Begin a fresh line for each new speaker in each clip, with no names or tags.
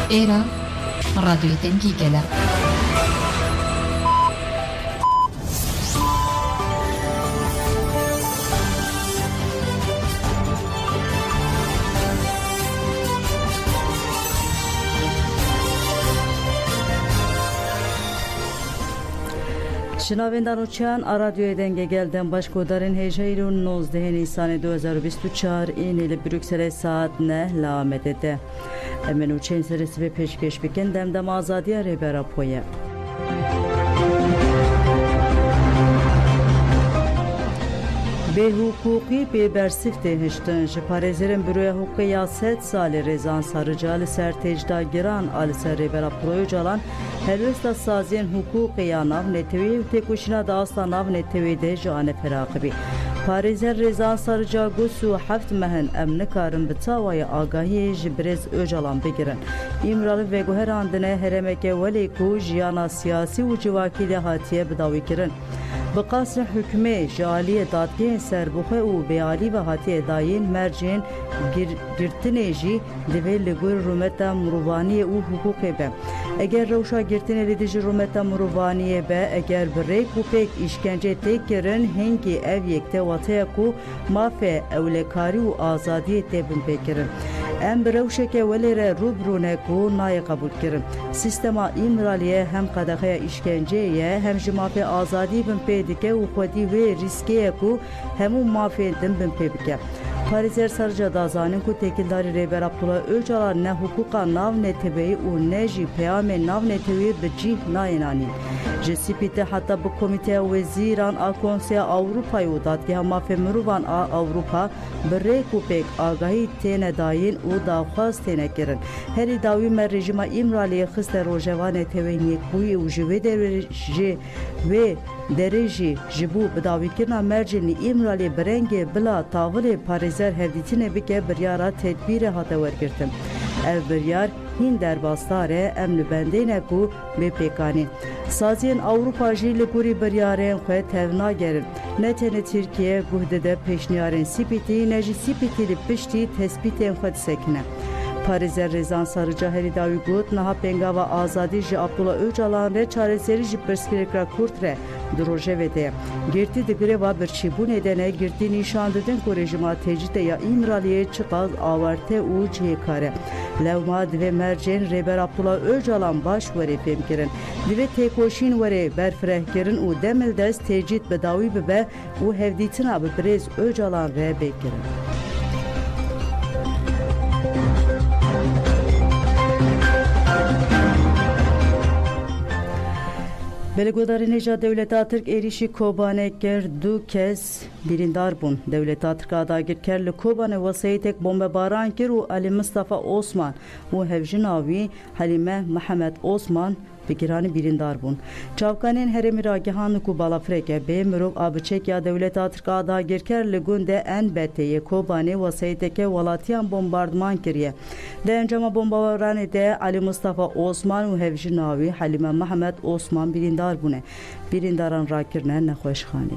Era Radio Tengigela.
شنوندگان رادیو دنگ گلدن باشکودارین هجیرون 19 نیسان 2024 این ل بروکسل ساعت 9 لامده ده امنو چین سرسی به پیشکش بکندم دم آزادی ریبرا پویه به حقوقی به برسفت هشتن جپارزرن بروی حقوقی یا 7 سال رزان سارجال سرتجدا گران آل سر ریبرا پروی جالان هلوستا سازین حقوقی یا ناو نتوی و تکوشنا داستا ناو نتوی ده جان فراقبی پاريزر رزان سرجا گوسو 7 مهن امن کارن بتاوای آگاهی جبرز اوجالان بگیرن ایمرال و گوهراندنه هرمکه ولی کو جیانا سیاسی و جواکی لحاتیه بداوی کرن بقاس حکمه جالی دادگاه سربخه و بیالی و حاتی داین مرجین گرتنیجی دوی لگور رومتا مروانی او حقوقی به اگر روشا گرتنی لیدیج رومتا مروانی به اگر بریک و پیک اشکنجه تیک کرن هنگی او یکته واتیا کو مافه اولکاری و آزادی تیبن بکرن ام بروشه که ولی را روبرونه کو نای قبول کرن سیستما ایمرالیه هم قدقه اشکنجه هم جمافه آزادی بن پیدکه و خودی و ریسکیه کو همون مافه دن بن پیبکه پاریزر سرجا دازانین کو تکیلداری ریبر عبدالله اوجالا نه حقوقا ناو نتبهی و نه جی پیام ناو نتبهی بجی ناینانی جسی پیته حتی با کمیته وزیران آکونسی آوروپای و دادگاه مافه مروان آوروپا بریک و پیک آگاهی تینه داین و داخواست تینه کرن هری داوی من رژیم ایمرالی خست روژوان نتبهی نیکبوی و جوه درجی جبو بداوی کرنا مرجنی ایمرالی برنگ بلا تاول پاریزر هفدیتینه بکه بریارا تدبیر هاته ورگرتم ev biryar hin derbastare emni bendeyne ku bepekani. Sazien Avrupa jili guri biryaren xwe tevna gerin. Netene Türkiye guhdede peşniyaren sipiti neji sipitili pişti tespiten xwe sekine. Parizer Rezan Sarıca heridavi gut naha pengava azadi ji Abdullah Öcalan re çareseri ji perspekra kurtre drojevede. Girti de greva birçibu nedene girti nişan dedin ku rejima tecide ya İmraliye çıkaz avarte u cihekare. Levma ve mercen reber Abdullah Öcalan baş vere femkirin. Dive tekoşin vere berfrehkirin u demel dest tecid bedavi bebe u hevditina bebrez Öcalan re bekirin. Belgodari Neca Devleta Türk erişi Kobane ker du kez birindar bun. Devleta Türk adagir kerli Kobane vasayitek bombe baran kir u Ali Mustafa Osman u hevjinavi Halime Mehmet Osman Fikirani birindar bun. Çavkanin heremi ragihan ku balafreke be murov abçek ya Devleta Türk adagir kerli gunde en beteye Kobane vasayiteke valatiyan bombardıman kiriye. De encama bombavarani de Ali Mustafa Osman u hevjinavi Halime Mehmet Osman birindar bune. Birindaran rakirne nekhoşkhani.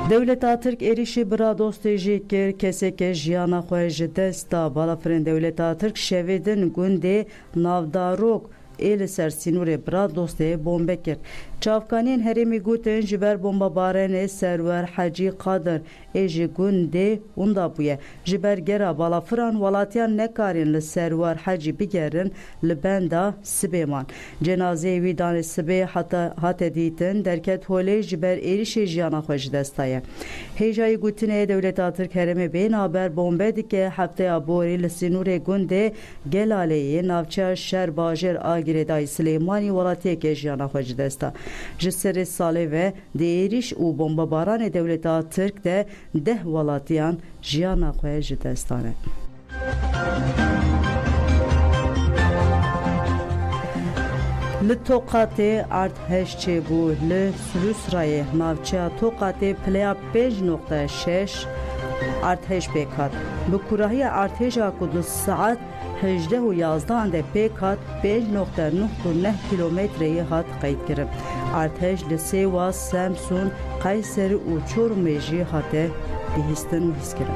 Devleta Türk erişi bira dostejik keseke jiyana xwe desta balafren Devleta Türk şevedin gunde navdarok el ser sinure bira doste bombekir. Çavkanin heremi guten jiber bomba barene server Hacı Kadir eji gunde unda buye. Jiber gera balafran valatiyan nekarin li server Hacı bigerin li benda Sibeman. Cenaze vidan sibe hata ditin derket hole jiber erişe jiyana xwe destaye. Hejayı gutine Devleta Türk heremi beyin haber bombe dike haftaya bori li sinure gunde gelaleye navça şer bajer agiredai Süleymani valatiye jiyana xwe desta. Jiseri sale ve değeriş u bombabaran Devleta Türk de deh valatiyan jiyana xwe ji destane. Li Tokatê artêşçê bû li Sürüsrayê navçeya Tokatê playa 5.6 artêş pêk hat. Bi kurahiya artêşa ku du saet 18 و 11 ده پیک هات 5.9 کیلومتری هات قید کرد. ارتش لسیوا سامسون قیصر و چورمجی هاته بیهستن و هست کرد.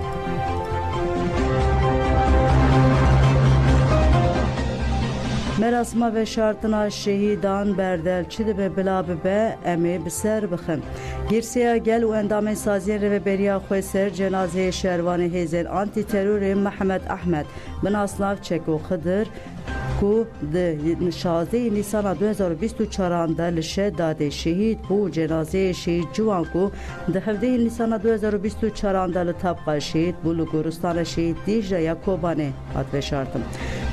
مراسم و شرطنا شهیدان بردلچی ده به بلا به امی بسر بخن. گرسیا گل و اندام سازی رو بریا خوی سر جنازه شهروان هیزن آنتی ترور محمد احمد من اصناف چکو خدر کو ده 16 نیسان 2024 ده لشه داده شهید بو جنازه شهید جوان کو ده 17 نیسان 2024 ده لطبقه شهید بو لگورستان شهید دیجا یا کوبانه هات و شرطم.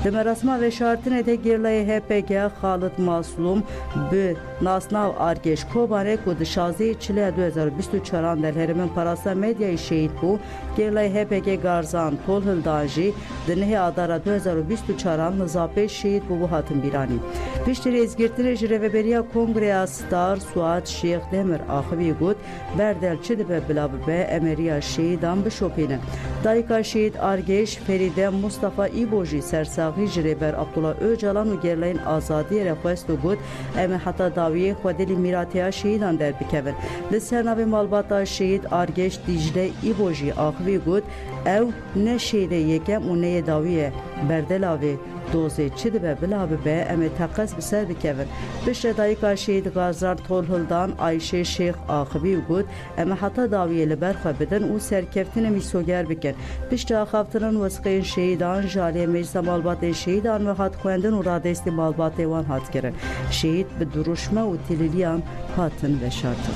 ده مراسم و شرطنه ده گرلای HPG خالد ماسلوم به ناسناو آرگش کوبانه کو ده 16 چله 2024 ده هرمن پاراسا مدیای شهید بو گرلای HPG گارزان تول هلدانجی ده نه آدارا 2024 نزاپه شهید بو هاتن بیرانی. پیشتری ازگرتن جرهبریا کنگره ستار سوات شیخ دمر آخوی گود بردلچه ده بلا به امریا شهیدان بشوپینه. دایکا شهید آرگش فریده مصطفی ایبوجی سرساقی جرهبر عبدالله اوجالان و گرلین آزادی رخوست و گود ام حتی داویه خودلی میراتیا شهیدان در بکوین. لسرناوی مالباتا شهید آرگش دیجله ایبوجی آخوی گود او نه شهیده یکم و نه داویه بردلاوی دوزه چی ده بلا به ام تقص بسر بکوین. بشه دایکا شهید غازار طول هلدان عایشه شیخ آخوی گود ام حتی داویه لبرخوا بدن و سرکفتن میسوگر بکن. پشت آخافتران وسقین شهیدان جالی مجلس مالبات شهیدان و هات خوندن و رادست مالبات وان هات کرن. شهید به دروشمه و تلیلیان هاتن و شارتن.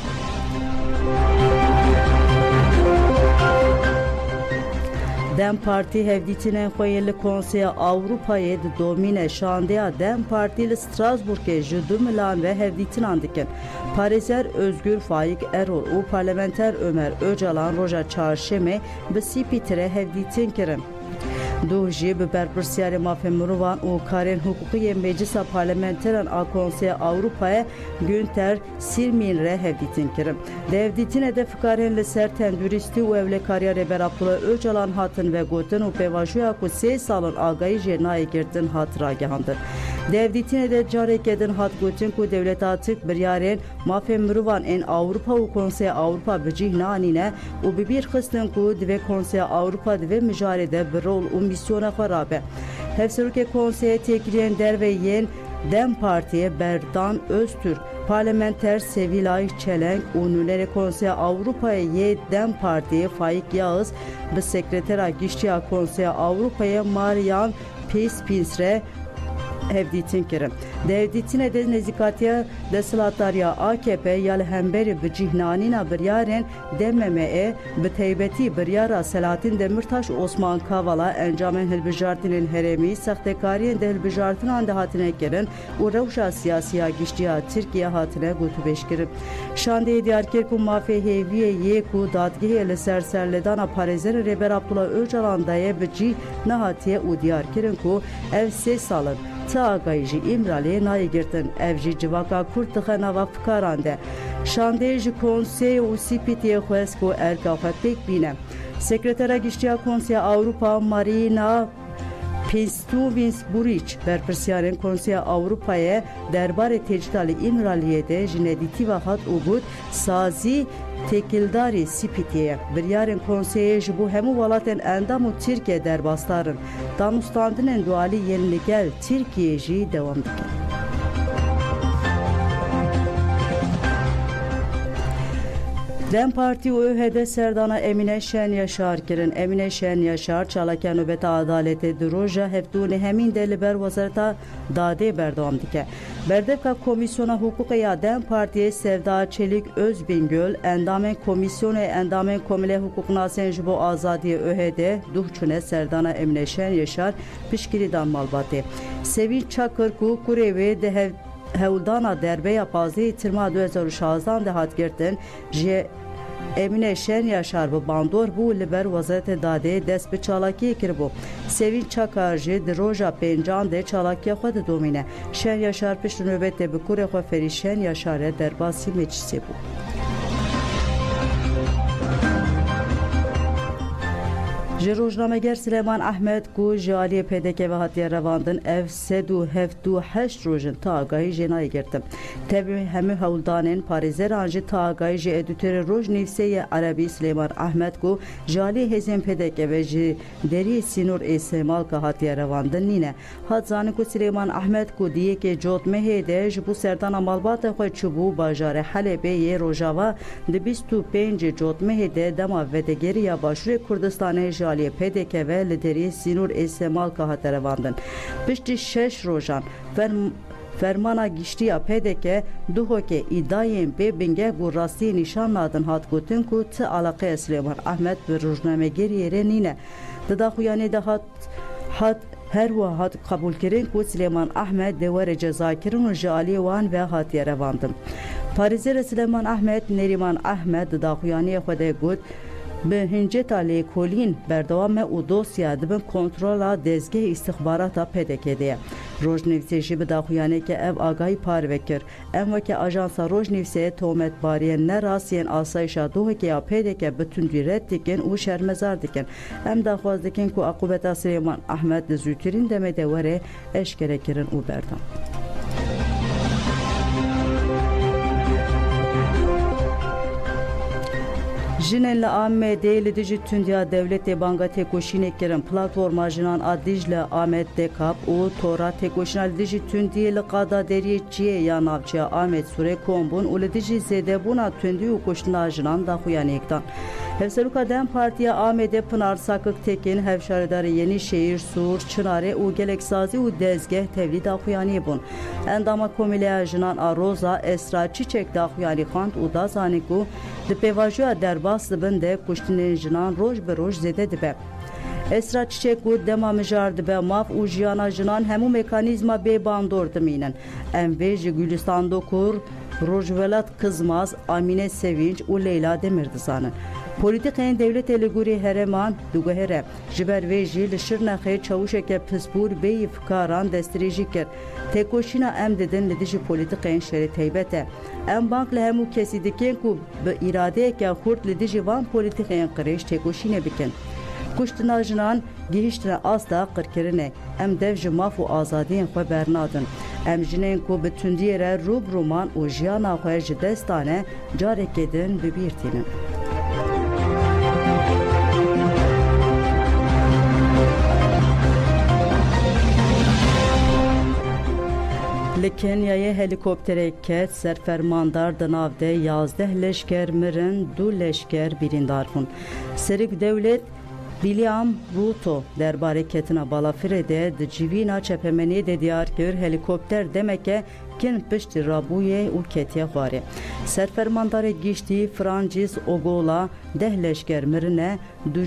دم پارتی هفدیتین خویل کنسیل آوروپای دومین شانده دم پارتی لستراسبورگ جدو ملان و هفدیتین اندکن. پاریزر özgür Faik Erol و پارلمانتر ömer Öcalan روژا چهارشنبه به سی پیتره هفدیتین کرن. دو جیب برپرسیار مافیا مروان و کارین حقوقی مجلس پارلمانتران آکونسیل آوروپای گونتر سیرمین ره هفدیتین کرن. هفدیتین هدف کارین لسر تندوریستی و اولکاریا ربر عبدالله اوجالان هاتن و گوتن و پیواجویا کو 3 سالن آگاهی جنایی گردن هات راگهاندن. Devletin de carek edin hat gotin ku devlet atık bir yaren mafya mruvan en Avrupa u Konsey Avrupa bicihlanine u bir kısmın ku dve Konsey Avrupa dve mücarede bir rol u misyona xarabe. Hevseruke konseye tekliyen derveyen Dem Partiye Berdan Öztürk Parlamenter Sevilay Çelenk Unulere Konsey Avrupa'ya ye Dem Partiye Faik Yağız ve Sekretera Giştiya Konsey Avrupa'ya Marian Pinsre hevdîtin kirin. Devdîtine de nezikatiya deslatarya AKP yal hemberi bi cihnanîna biryarên DMME bi teybetî biryara Selahattin Demirtaş Osman Kavala encamên hilbijartinên herêmî sextekariyên de hilbijartinan de hatine kirin û rewşa siyasiya giştiya Tirkiye hatine gotûbêj kirin. Şandeyê Diyarkir ku mafê hêviyê yê ku dadgehê li ser serledana parêzerê Rêber Abdullah Öcalan daye bi cih nehatiye û diyar kirin ku ev 3 salin Ağayjı İmralı'ya nayı girtin. Evci civaka kurt tıxanava fıkarande. Şandeyjı konsey u sipitiye xwesko erkafa pek bine. Sekretera Giştiya Konsey Avrupa Marina Pistuvins Buric berpirsiyarên Konseya Avrupa'ya derbarê tecdalê İmralı'ya de jinedîtî ve hat ubud sazî tekildarî Sipitiye biryarên konseyê ji bo hemû welatên endam û Tirkiye derbasdarin. Danûstandinên dualî yên li gel Tirkiye jî dewam dikin. Dem Parti û ÖHD serdana Emine Şen Yaşar kirin. Emine Şen Yaşar çalaka nöbeta adalete di roja heftûnê hemîn de li ber wezareta dadê berdewam dike. Berdevka Komisyona Hukuka ya Dem Partiye Sevda Çelik Özbingöl endamên Komisyonê endamên Komîlê Hukuknasên ji bo azadiye ÖHD duhçûne serdana Emine Şen Yaşar piştgirîdan malbatê. Sevinç Çakır ku kurê wê di hewldana derbeya pazê tirma 2016 de hat girtin ji Emine Şen Yaşar bu bandor bu li ber wezareta dadê dest bi çalakiyê kiribû. Sevinç Çakar jî di roja pêncan de çalakiya xwe didomîne. Şen Yaşar pişt nöbetê bi kurê xwe Ferî Şen Yaşarê derbasî meclisê bû. Ji rojnameger Süleyman Ahmed ku ji aliyê PDK ve hatiye revandin ev 378 rojin ta agahî jenayê girtin. Tevî hemû hewldanên parêzeran jî ta agahî ji editörê Rojnivîsê Erebî Süleyman Ahmed ku ji aliyê hêzên PDK ve ji deriyê Sînor ê Sêmalka hatiye revandin nîne. Hat zanîn ku Süleyman Ahmed ku diyekê Cotmehê de ji bo serdana malbatê xwe çûbû bajarê Helebê yê Rojava di 25 Cotmehê de dema vedegeriya Başûrê Kurdistanê ji aliyê PDK ve li deriyê Sînor ê Sêmalka hate revandin. Piştî 6 rojan fermana giştiya PDK duhokê îdayên bê bingeh û rastiyê nîşan nadin hat gotin ku ti alaqeya Süleyman Ahmed bi rojnamegeriyê re nîne. Di daxuyanê de hat her wa hat qebûlkirin ku Süleyman Ahmed de were cezakirin û ji aliyê wan ve hatiye revandin. Parêzêra Süleyman Ahmed Neriman Ahmed di daxuyaniyê xwe de got bi hinceta lêkolîn berdewam e û dosya dibin kontrola dezgehê îstixbarata PDK de ye. Rojnivîsê jî bi daxuyaneke ev agahî parve kir. Em weke ajansa Rojnivîsê tohmetbariyên nerastiyên asayişa dohekeya PDK bi tundî red dikin û şermezar dikin. Em daxwaz dikin ku aqubeta Süleyman Ahmed li zûtirîn demê de were eşkere kirin û berdan. Jinên li Amedê li dijî tundiya dewletê banga têkoşînê kirin. Platforma jinan a Dicle Amed Dekap û tora têkoşîna li dijî tundiyê li qada deriyê Çiyê ya navçeya Amed Sûrê kombûn û li dijî zêdebûna tundî û kuştina jinan daxuyaniyek dan. Hevseruka Dem Partiya Amedê Pınar Sakık Tekin, hevşaredarê Yenîşehîr, Sûr, Çınarê û geleksazî û dezgeh tevlî daxuyaniyê bûn. Endama komîleya jinan a Roza Esra Çiçek daxuyanî xwand û da zanîn ku di pêvajoya derbas dibin de kuştinên jinan roj bi roj zêde dibe. Esra Çiçek û dema mijar dibe mav û jiyana jinan hemû mekanîzma bê bandor dimînin. Em vê ji Gülistan Dokur, Rojvelat Kızmaz, Amine Sevinç û Leyla Demir dizanin. Polîtikên devletê li gurê hereman duguhere ji ber vê jî li Şirnexê çawuşeke pispûr bêyî fikaran destdirêjî kir. Têkoşîna em didin li dijî polîtikên şerê teybet e. Em bank li hemû kesî dikin ku bi îradeyeke xurt li dijî van polîtikên qirêj têkoşînê bikin. Kuştina jinan gihîştina asta qirkirinê. Em dev ji maf û azadiyên xwe bernadin. Em jinên ku bi tundiyê re rûbirûman û jiyana xwe ji dest dane carekê din bibîrtînin. Li Kenyayê helîkopterê ket serfermandar di nav de 11 leşker mirin, 2 leşker birîndar bûn. Serok Dewlet William Ruto derbarê ketina balafirê de di civîna çepemeniyê de diyar kir helîkopter demeke kin piştî rabûyê û ketiye xwarê. Serfermandarê giştî Francis Ogola 10 leşker mirine,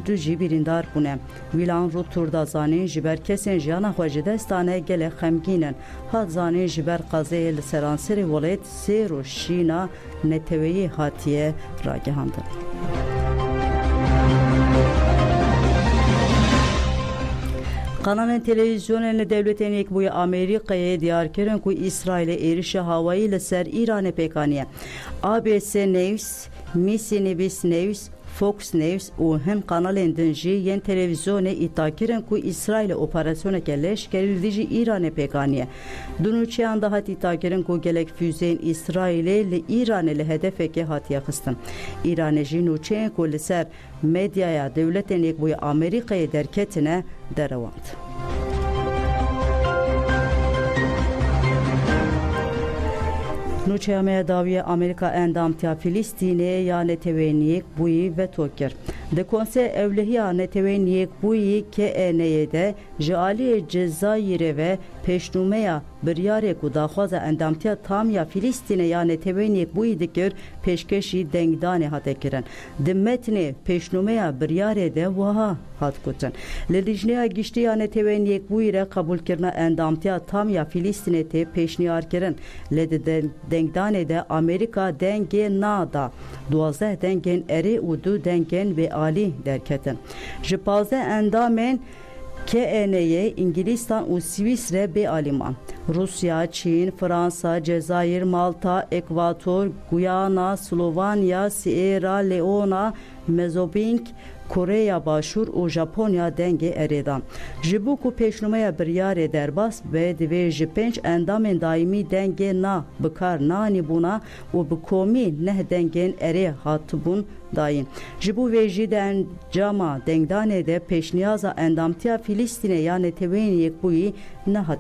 2 jî birîndar bûne. William Ruto da zanîn ji ber kesên jiyana xwe ji dest dane gelek xemgîn in. Hat zanîn ji ber qazayê li seranserê welêt sêr û şîna neteweyê hatiye ragihandin. Kanalên televizyonên li devletên Yekbûyî Amerîkayê diyar kirin ku İsraîlê êrişa hawayî li ser İranê pêkaniye. ABC News, Missinibis News, Fox News û hin kanalên din jî yên televizyonê îddia kirin ku İsraîlê operasyoneke leşkerî li dijî İranê pêkaniye. Dunûçeyan da hat îddia kirin ku gelek füzeyên İsraîlê li İranê li hedefekê hatiye xistin. İranê jî nûçeyên ku li ser medyaya devletên Yekbûyî Amerîkayê derketine derewand. Nûçeya dawiya Amerika endamtiya Filîstînê ya netewên Yekbûyî veto kir. Di Konsey Ewlehiya Netewên Yekbûyî KNY'ye de ji aliyê Cezayirê ve pêşnûmeya biryarê ku daxwaza endamtiya tam ya Filîstînê ya Netewên Yekbûyî dikir pêşkeşî dengdanê hate kirin. Di metnê pêşnûmeya biryarê de wiha hat gotin. Li lijneya giştî ya Netewên Yekbûyî re qebûlkirina endamtiya tam ya Filîstînê tê pêşniyar kirin. Lê di dengdanê de Amerîka dengê nada. 12 dengên erê û 2 dengên vêalî derketin. Ji 15 endamên KNY, İngilistanê û Swîsre bêalîman. Rusya, Çîn, Fransa, Cezayir, Malta, Ekvator, Guyana, Slovanya, Sierra Leone, Mezobink, Koreya Başur û Japonya dengê erêdan. Ji bo ku pêşnûmeya biryarê derbas ve divê ji 5 endamên daîmî dengê na bikar nanîbûna û bi komî neh dengên erê hatibûn dayîn. Ji bo vê jî de encama dengdanê de pêşniyaza endamtiya Filîstînê ya Netewên Yekbûyî nehat